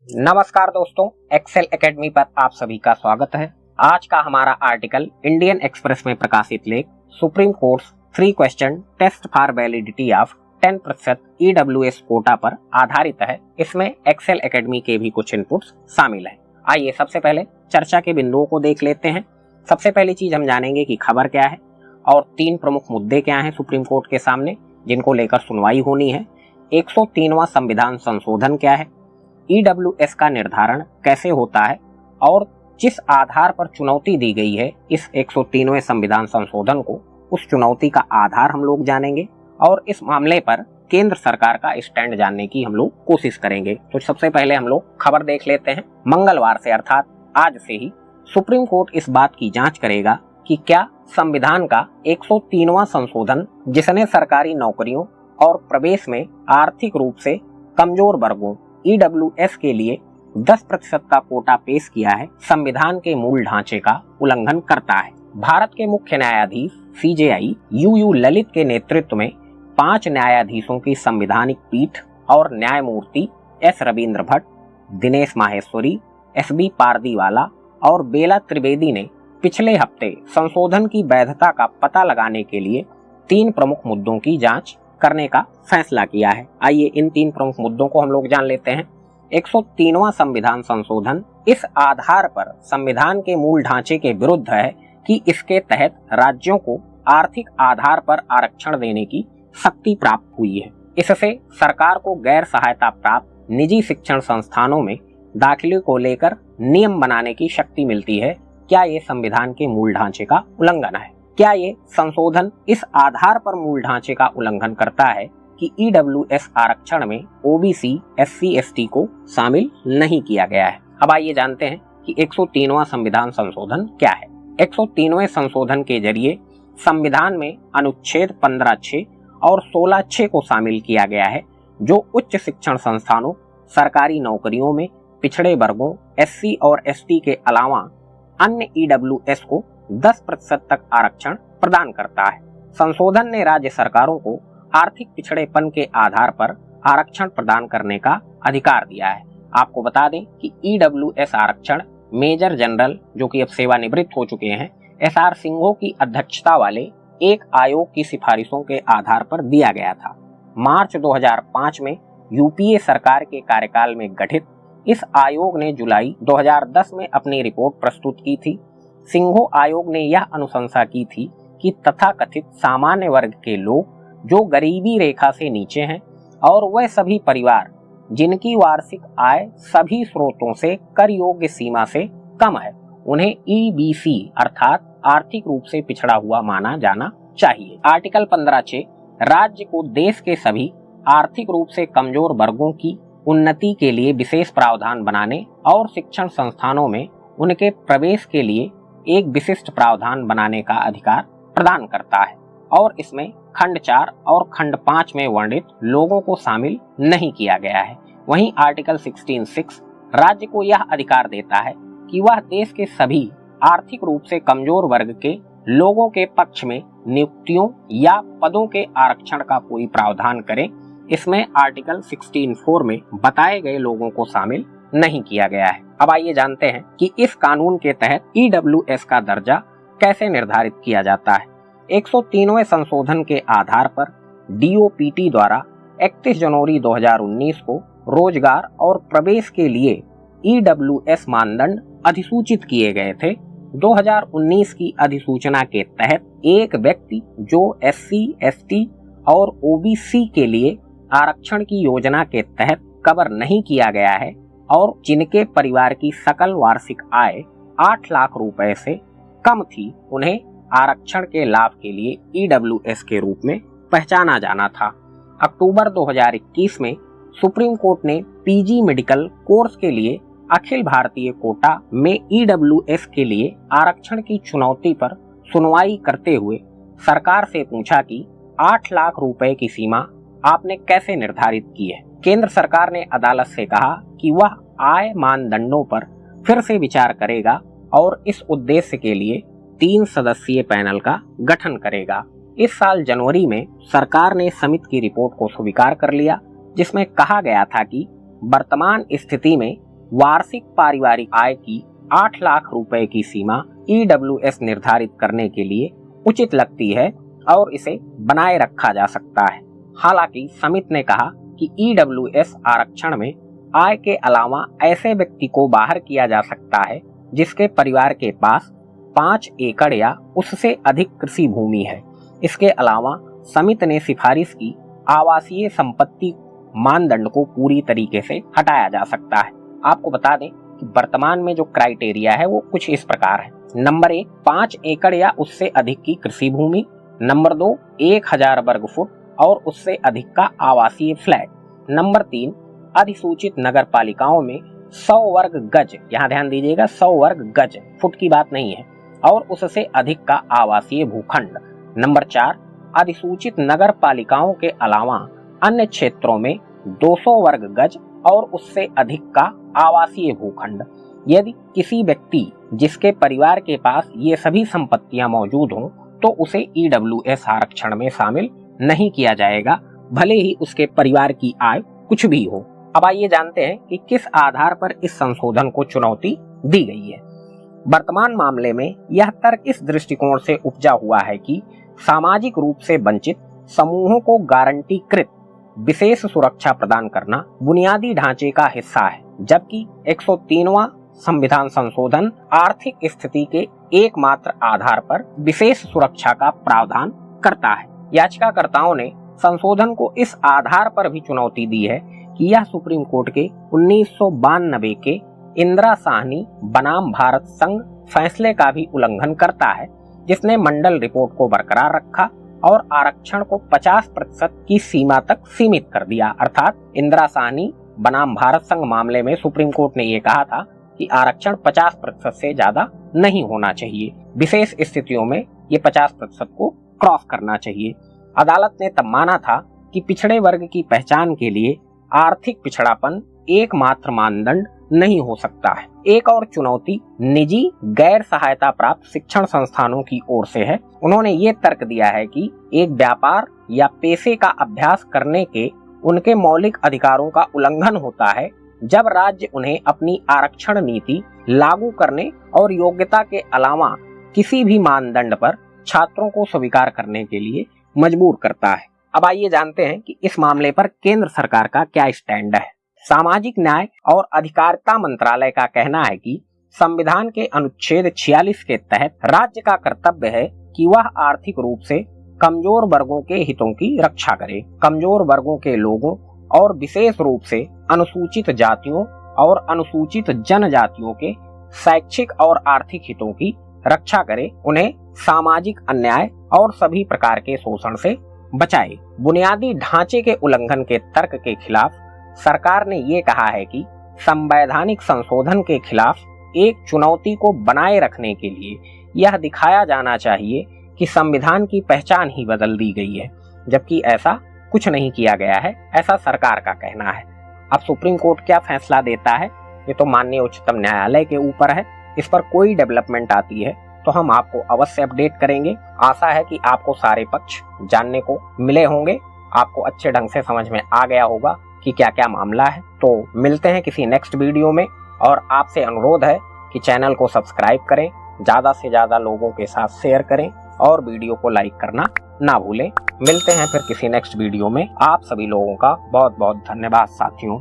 नमस्कार दोस्तों, Excel academy पर आप सभी का स्वागत है। आज का हमारा आर्टिकल इंडियन एक्सप्रेस में प्रकाशित लेख supreme court 3 question test for validity of 10% EWS quota पर आधारित है। इसमें एक्सेल एकेडमी के भी कुछ इनपुट्स शामिल हैं। आइए सबसे पहले चर्चा के बिंदुओं को देख लेते हैं। सबसे पहली चीज हम जानेंगे कि खबर क्या है और 3 प्रमुख मुद्दे क्या हैं सुप्रीम कोर्ट के सामने जिनको लेकर सुनवाई होनी है। 103वां संविधान संशोधन क्या है, EWS का निर्धारण कैसे होता है और जिस आधार पर चुनौती दी गई है इस 103वें संविधान संशोधन को, उस चुनौती का आधार हम लोग जानेंगे और इस मामले पर केंद्र सरकार का स्टैंड जानने की हम लोग कोशिश करेंगे। तो सबसे पहले हम लोग खबर देख लेते हैं। मंगलवार से अर्थात आज से ही सुप्रीम कोर्ट इस बात की जांच करेगा कि क्या संविधान का 103वां संशोधन, जिसने सरकारी नौकरियों और प्रवेश में आर्थिक रूप से कमजोर वर्गों EWS के लिए 10% का कोटा पेश किया है, संविधान के मूल ढांचे का उल्लंघन करता है। भारत के मुख्य न्यायाधीश CJI UU ललित के नेतृत्व में 5 न्यायाधीशों की संवैधानिक पीठ और न्यायमूर्ति S रविंद्र भट्ट, दिनेश माहेश्वरी, SB पारदीवाला और बेला त्रिवेदी ने पिछले हफ्ते संशोधन की वैधता का पता लगाने के लिए 3 प्रमुख मुद्दों की जांच करने का फैसला किया है। आइए इन 3 प्रमुख मुद्दों को हम लोग जान लेते हैं। 103वां संविधान संशोधन इस आधार पर संविधान के मूल ढांचे के विरुद्ध है कि इसके तहत राज्यों को आर्थिक आधार पर आरक्षण देने की शक्ति प्राप्त हुई है। इससे सरकार को गैर सहायता प्राप्त निजी शिक्षण संस्थानों में दाखिले को लेकर नियम बनाने की शक्ति मिलती है। क्या ये संविधान के मूल ढांचे का उल्लंघन है? क्या ये संशोधन इस आधार पर मूल ढांचे का उल्लंघन करता है कि EWS आरक्षण में OBC SC ST को शामिल नहीं किया गया है? अब आइए जानते हैं कि 103वां संविधान संशोधन क्या है। 103वें संशोधन के जरिए संविधान में अनुच्छेद 15(6) और 16(6) को शामिल किया गया है, जो उच्च शिक्षण संस्थानों, सरकारी नौकरियों में पिछड़े वर्गों SC और ST के अलावा अन्य EWS को 10% तक आरक्षण प्रदान करता है। संशोधन ने राज्य सरकारों को आर्थिक पिछड़ेपन के आधार पर आरक्षण प्रदान करने का अधिकार दिया है। आपको बता दें कि EWS आरक्षण मेजर जनरल, जो कि अब सेवानिवृत्त हो चुके हैं, SR सिंघो की अध्यक्षता वाले एक आयोग की सिफारिशों के आधार पर दिया गया था। मार्च 2005 में UPA सरकार के कार्यकाल में गठित इस आयोग ने जुलाई 2010 में अपनी रिपोर्ट प्रस्तुत की थी। सिंघो आयोग ने यह अनुशंसा की थी कि तथाकथित सामान्य वर्ग के लोग जो गरीबी रेखा से नीचे हैं और वह सभी परिवार जिनकी वार्षिक आय सभी स्रोतों से कर योग्य सीमा से कम है, उन्हें EBC अर्थात आर्थिक रूप से पिछड़ा हुआ माना जाना चाहिए। आर्टिकल 15(6) राज्य को देश के सभी आर्थिक रूप से कमजोर वर्गों की उन्नति के लिए विशेष प्रावधान बनाने और शिक्षण संस्थानों में उनके प्रवेश के लिए एक विशिष्ट प्रावधान बनाने का अधिकार प्रदान करता है और इसमें खंड 4 और खंड 5 में वर्णित लोगों को शामिल नहीं किया गया है। वहीं आर्टिकल 16(6) राज्य को यह अधिकार देता है कि वह देश के सभी आर्थिक रूप से कमजोर वर्ग के लोगों के पक्ष में नियुक्तियों या पदों के आरक्षण का कोई प्रावधान करे। इसमें आर्टिकल 16(4) में बताए गए लोगों को शामिल नहीं किया गया है। अब आइए जानते हैं कि इस कानून के तहत EWS का दर्जा कैसे निर्धारित किया जाता है। 103वें संशोधन के आधार पर DOPT द्वारा 31 जनवरी 2019 को रोजगार और प्रवेश के लिए EWS मानदंड अधिसूचित किए गए थे। 2019 की अधिसूचना के तहत एक व्यक्ति जो SC ST और OBC के लिए आरक्षण की योजना के तहत कवर नहीं किया गया है और जिनके परिवार की सकल वार्षिक आय 8 लाख रुपए से कम थी, उन्हें आरक्षण के लाभ के लिए EWS के रूप में पहचाना जाना था। अक्टूबर 2021 में सुप्रीम कोर्ट ने PG मेडिकल कोर्स के लिए अखिल भारतीय कोटा में EWS के लिए आरक्षण की चुनौती पर सुनवाई करते हुए सरकार से पूछा कि 8 लाख रुपए की सीमा आपने कैसे निर्धारित की है। केंद्र सरकार ने अदालत से कहा कि वह आय मानदंडों पर फिर से विचार करेगा और इस उद्देश्य के लिए 3 सदस्यीय पैनल का गठन करेगा। इस साल जनवरी में सरकार ने समिति की रिपोर्ट को स्वीकार कर लिया, जिसमें कहा गया था कि वर्तमान स्थिति में वार्षिक पारिवारिक आय की 8 लाख रुपए की सीमा EWS निर्धारित करने के लिए उचित लगती है और इसे बनाए रखा जा सकता है। हालांकि समिति ने कहा कि EWS आरक्षण में आय के अलावा ऐसे व्यक्ति को बाहर किया जा सकता है जिसके परिवार के पास 5 एकड़ या उससे अधिक कृषि भूमि है। इसके अलावा समिति ने सिफारिश की आवासीय संपत्ति मानदंड को पूरी तरीके से हटाया जा सकता है। आपको बता दें कि वर्तमान में जो क्राइटेरिया है वो कुछ इस प्रकार है। नंबर 1, 5 एकड़ या उससे अधिक की कृषि भूमि। नंबर 2, 1000 वर्ग फुट और उससे अधिक का आवासीय फ्लैट। नंबर 3, अधिसूचित नगर पालिकाओं में 100 वर्ग गज, यहाँ ध्यान दीजिएगा 100 वर्ग गज, फुट की बात नहीं है, और उससे अधिक का आवासीय भूखंड। नंबर 4, अधिसूचित नगर पालिकाओं के अलावा अन्य क्षेत्रों में 200 वर्ग गज और उससे अधिक का आवासीय भूखंड। यदि किसी व्यक्ति जिसके परिवार के पास ये सभी संपत्तियां मौजूद हों तो उसे EWS आरक्षण में शामिल नहीं किया जाएगा, भले ही उसके परिवार की आय कुछ भी हो। अब आइए जानते हैं कि किस आधार पर इस संशोधन को चुनौती दी गई है। वर्तमान मामले में यह तर्क इस दृष्टिकोण से उपजा हुआ है कि सामाजिक रूप से वंचित समूहों को गारंटीकृत विशेष सुरक्षा प्रदान करना बुनियादी ढांचे का हिस्सा है, जबकि 103वां संविधान संशोधन आर्थिक स्थिति के एकमात्र आधार पर विशेष सुरक्षा का प्रावधान करता है। याचिकाकर्ताओं ने संशोधन को इस आधार पर भी चुनौती दी है कि यह सुप्रीम कोर्ट के 1992 के इंदिरा साहनी बनाम भारत संघ फैसले का भी उल्लंघन करता है, जिसने मंडल रिपोर्ट को बरकरार रखा और आरक्षण को 50% की सीमा तक सीमित कर दिया। अर्थात इंदिरा साहनी बनाम भारत संघ मामले में सुप्रीम कोर्ट ने यह कहा था कि आरक्षण 50% से ज्यादा नहीं होना चाहिए, विशेष स्थितियों में ये 50% को क्रॉस करना चाहिए। अदालत ने तब माना था कि पिछड़े वर्ग की पहचान के लिए आर्थिक पिछड़ापन एकमात्र मानदंड नहीं हो सकता है। एक और चुनौती निजी गैर सहायता प्राप्त शिक्षण संस्थानों की ओर से है। उन्होंने ये तर्क दिया है कि एक व्यापार या पेशे का अभ्यास करने के उनके मौलिक अधिकारों का उल्लंघन होता है जब राज्य उन्हें अपनी आरक्षण नीति लागू करने और योग्यता के अलावा किसी भी मानदंड पर छात्रों को स्वीकार करने के लिए मजबूर करता है। अब आइए जानते हैं कि इस मामले पर केंद्र सरकार का क्या स्टैंड है। सामाजिक न्याय और अधिकारिता मंत्रालय का कहना है कि संविधान के अनुच्छेद 46 के तहत राज्य का कर्तव्य है कि वह आर्थिक रूप से कमजोर वर्गों के हितों की रक्षा करे। कमजोर वर्गों के लोगों और विशेष रूप से अनुसूचित जातियों और अनुसूचित जनजातियों के शैक्षिक और आर्थिक हितों की रक्षा करे, उन्हें सामाजिक अन्याय और सभी प्रकार के शोषण से बचाए। बुनियादी ढांचे के उल्लंघन के तर्क के खिलाफ सरकार ने ये कहा है कि संवैधानिक संशोधन के खिलाफ एक चुनौती को बनाए रखने के लिए यह दिखाया जाना चाहिए कि संविधान की पहचान ही बदल दी गई है, जबकि ऐसा कुछ नहीं किया गया है, ऐसा सरकार का कहना है। अब सुप्रीम कोर्ट क्या फैसला देता है ये तो माननीय उच्चतम न्यायालय के ऊपर है। इस पर कोई डेवलपमेंट आती है तो हम आपको अवश्य अपडेट करेंगे। आशा है कि आपको सारे पक्ष जानने को मिले होंगे, आपको अच्छे ढंग से समझ में आ गया होगा कि क्या क्या मामला है। तो मिलते हैं किसी नेक्स्ट वीडियो में, और आपसे अनुरोध है कि चैनल को सब्सक्राइब करें, ज्यादा से ज्यादा लोगों के साथ शेयर करें और वीडियो को लाइक करना ना भूलें। मिलते हैं फिर किसी नेक्स्ट वीडियो में। आप सभी लोगों का बहुत बहुत धन्यवाद साथियों।